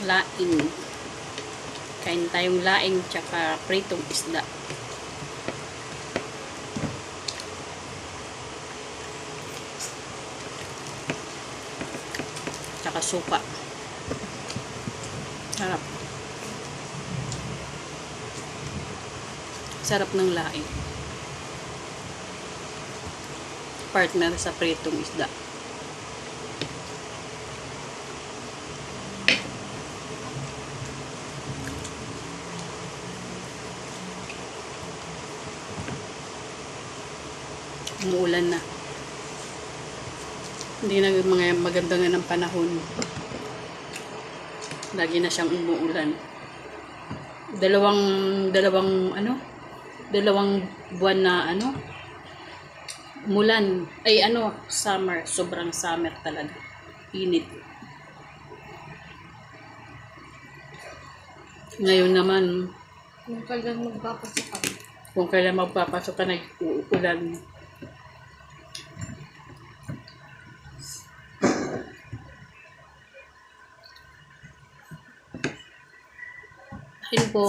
Laing. Kain tayong laing tsaka pritong isda. Tsaka supa. Sarap. Sarap ng laing. Partner sa pritong isda. Umuulan na. Hindi na mga maganda nga ng panahon. Lagi na siyang umuulan. Dalawang buwan na umulan. Ay summer. Sobrang summer talaga. Init. Ngayon naman, Kung kailan magpapasok ka, nag-uulan. Ayun po.